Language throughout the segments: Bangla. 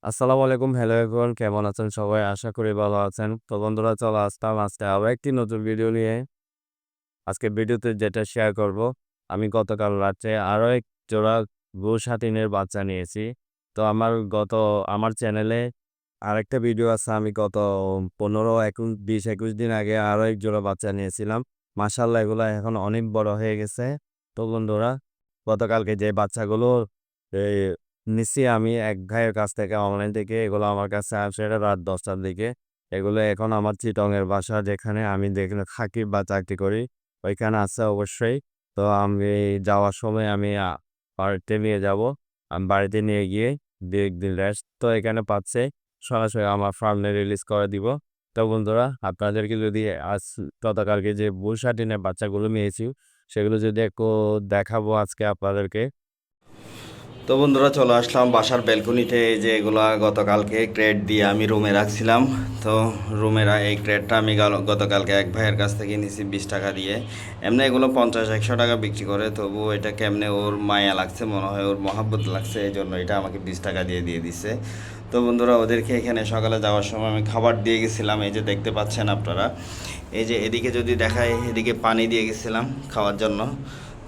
আসসালামু আলাইকুম। হ্যালো এভরিওয়ান, কেমন আছেন সবাই? আশা করি ভালো আছেন। তো বন্ধুরা, চলে আসলাম আজকে আরো একটি নতুন ভিডিও নিয়ে। আজকে ভিডিওতে যেটা শেয়ার করব, আমি গতকাল রাত্রে আরো এক জোড়া গো-স্বাধীনের বাচ্চা নিয়েছি। তো আমার চ্যানেলে আরেকটা ভিডিও আছে। আমি গত 15, 21, 20, 21 দিন আগে আরো এক জোড়া বাচ্চা নিয়েছিলাম। মাশাআল্লাহ, এগুলা এখন অনেক বড় হয়ে গেছে। তো বন্ধুরা, গতকালকে যে বাচ্চাগুলো এই নিছি আমি এক ভাইয়ের কাছ থেকে, অনলাইন থেকে, এগুলো আমার কাছে আসে রাত 10টার দিকে। এগুলো এখন আমার চিটংয়ের বাসা, যেখানে আমি থাকি বা চাকরি করি, ওইখানে আছে অবশ্যই। তো আমি যাওয়ার সময় আমি বাড়িতে নিয়ে যাব। আমি বাড়িতে নিয়ে গিয়ে 2-1 দিন রেস্ট তো এখানে পাচ্ছে, সরাসরি আমার ফার্মে রিলিজ করে দিব। তো বন্ধুরা, আপনাদেরকে যদি গতকালকে যে বুল শাটিনের বাচ্চাগুলো নিয়েছি, সেগুলো যদি একটু দেখাবো আজকে আপনাদেরকে। তো বন্ধুরা, চলে আসলাম বাসার ব্যালকনিতে। এই যে এগুলা গতকালকে ক্রেট দিয়ে আমি রুমে রাখছিলাম। তো এই ক্রেটটা আমি গতকালকে এক ভাইয়ের কাছ থেকে নিয়েছি 20 টাকা দিয়ে। এমনি এগুলো 50-100 টাকা বিক্রি করে, তবু এটা কেমনে ওর মায়া লাগছে, মনে হয় ওর মহাব্বত লাগছে, এই জন্য এটা আমাকে 20 টাকা দিয়ে দিছে। তো বন্ধুরা, ওদেরকে এখানে সকালে যাওয়ার সময় আমি খাবার দিয়ে গেছিলাম। এই যে দেখতে পাচ্ছেন আপনারা, এই যে এদিকে যদি দেখায়, এদিকে পানি দিয়ে গেছিলাম খাওয়ার জন্য।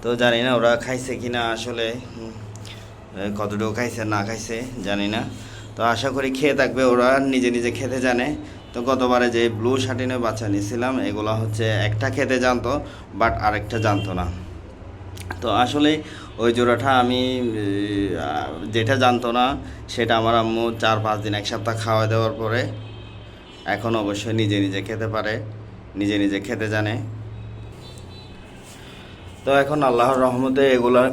তো জানি না ওরা খাইছে কিনা, আসলে কতটুকু খাইছে না খাইছে জানি না। তো আশা করি খেয়ে থাকবে, ওরা নিজে নিজে খেতে জানে। তো গতবারে যে ব্লু শার্টিনের বাচ্চা নিয়েছিলাম, এগুলো হচ্ছে একটা খেতে জানতো, বাট আরেকটা জানতো না। তো আসলে ওই জোড়াটা আমি যেটা জানতো না, সেটা আমার আম্মু 4-5 দিন, 1 সপ্তাহ খাওয়া দেওয়ার পরে এখন অবশ্যই নিজে নিজে খেতে পারে, নিজে নিজে খেতে জানে। তো এখন আল্লাহর রহমতে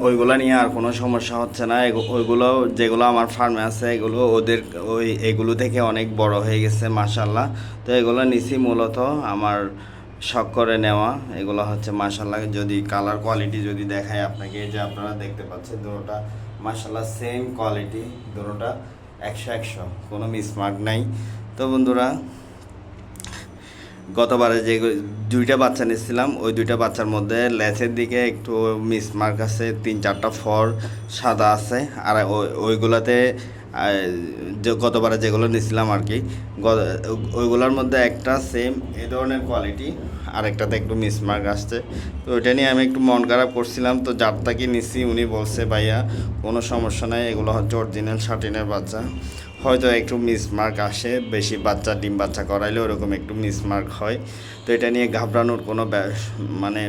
ওইগুলা নিয়ে আর কোনো সমস্যা হচ্ছে না। ওইগুলো যেগুলো আমার ফার্মে আছে, এগুলো এগুলো থেকে অনেক বড় হয়ে গেছে মাশাল্লাহ। তো এগুলো নিছি মূলত আমার শখ করে নেওয়া। এগুলো হচ্ছে মাশাল্লাহ, যদি কালার কোয়ালিটি যদি দেখায় আপনাকে, যে আপনারা দেখতে পাচ্ছেন দুটোটা মাশাল্লাহ সেম কোয়ালিটি, দুটোটা 100-100, কোনো মিসমার্ক নাই। তো বন্ধুরা, গতবারে যে 2টা বাচ্চা নিয়েছিলাম, ওই 2টা বাচ্চার মধ্যে লেজের দিকে একটু মিসমার্ক আছে, 3-4টা ফর সাদা আছে। আর ওইগুলোতে যে গতবারে যেগুলো নিয়েছিলাম আর কি, ওইগুলোর মধ্যে একটা সেম এই ধরনের কোয়ালিটি, আর একটাতে একটু মিসমার্ক আসছে। তো ওইটা নিয়ে আমি একটু মন খারাপ করছিলাম। তো যার তাকে নিছি, উনি বলছে ভাইয়া কোনো সমস্যা নাই, এগুলো হচ্ছে অরিজিনাল শার্টিনের বাচ্চা, হয়তো একটু মিসমার্ক আসে, বেশি ডিম বাচ্চা করাইলে ওরকম একটু মিসমার্ক হয়। তো এটা নিয়ে মানে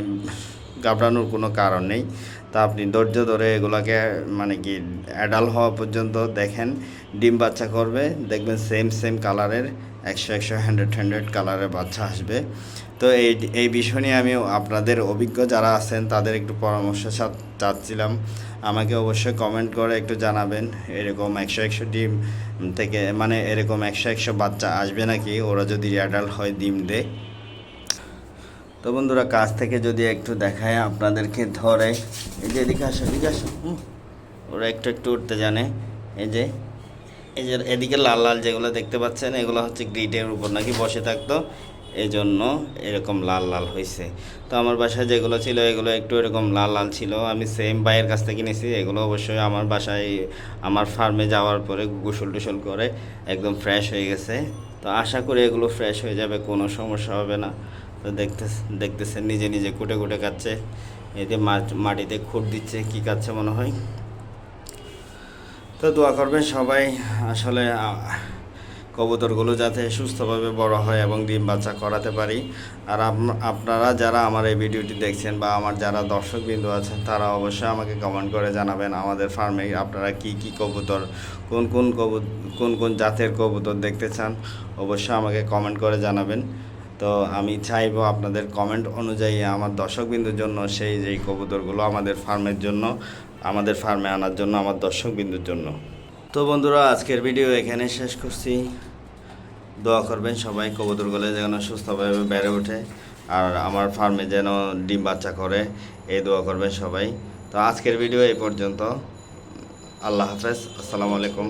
ঘাবড়ানোর কোনো কারণ নেই। তা আপনি ধৈর্য ধরে এগুলোকে মানে কি অ্যাডাল্ট হওয়া পর্যন্ত দেখেন, ডিম বাচ্চা করবে, দেখবেন সেম সেম কালারের 100-100, 100-100 কালারের বাচ্চা আসবে। তো এই বিষয় নিয়ে আমি আপনাদের অভিজ্ঞ যারা আছেন তাদের একটু পরামর্শ চাচ্ছিলাম। আমাকে অবশ্যই কমেন্ট করে একটু জানাবেন, এরকম 100-100 ডিম থেকে, মানে এরকম 100-100 বাচ্চা আসবে নাকি ওরা যদি অ্যাডাল্ট হয় ডিম দেয়। তো বন্ধুরা, কাছ থেকে যদি একটু দেখায় আপনাদেরকে, ধরে এই যে এদিকে আসো, এদিকে আসো, ওরা একটু একটু উঠতে জানে। এই যে এদিকে লাল লাল যেগুলো দেখতে পাচ্ছেন, এগুলো হচ্ছে গ্রিটের উপর নাকি বসে থাকতো, এই জন্য এরকম লাল লাল হয়েছে। তো আমার বাসায় যেগুলো ছিল, এগুলো একটু এরকম লাল লাল ছিল। আমি সেম ভাইয়ের কাছ থেকে নিয়েছি। এগুলো অবশ্যই আমার বাসায়, আমার ফার্মে যাওয়ার পরে গোসল টোসল করে একদম ফ্রেশ হয়ে গেছে। তো আশা করি এগুলো ফ্রেশ হয়ে যাবে, কোনো সমস্যা হবে না। তো দেখতেছেন নিজে নিজে কুটে কুটে খাচ্ছে। এতে মাটিতে খুঁট দিচ্ছে, কী খাচ্ছে মনে হয়। তো দোয়া করবেন সবাই, আসলে কবুতরগুলো যাতে সুস্থভাবে বড় হয় এবং ডিম বাচ্চা করাতে পারি। আর আপনারা যারা আমার এই ভিডিওটি দেখছেন, বা আমার যারা দর্শকবৃন্দ আছেন, তারা অবশ্যই আমাকে কমেন্ট করে জানাবেন আমাদের ফার্মে আপনারা কি কি কবুতর, কোন কোন জাতের কবুতর দেখতে চান, অবশ্যই আমাকে কমেন্ট করে জানাবেন। তো আমি চাইবো আপনাদের কমেন্ট অনুযায়ী আমার দর্শকবৃন্দুর জন্য যেই কবুতরগুলো আমাদের ফার্মে আনার জন্য, আমার দর্শকবৃন্দুর জন্য। তো বন্ধুরা, আজকের ভিডিও এখানে শেষ করছি। দোয়া করবেন সবাই, কবুতরগুলো যেন সুস্থভাবে বেড়ে ওঠে আর আমার ফার্মে যেন ডিম বাচ্চা করে, এই দোয়া করবেন সবাই। তো আজকের ভিডিও এই পর্যন্ত। আল্লাহ হাফেজ, আসসালামু আলাইকুম।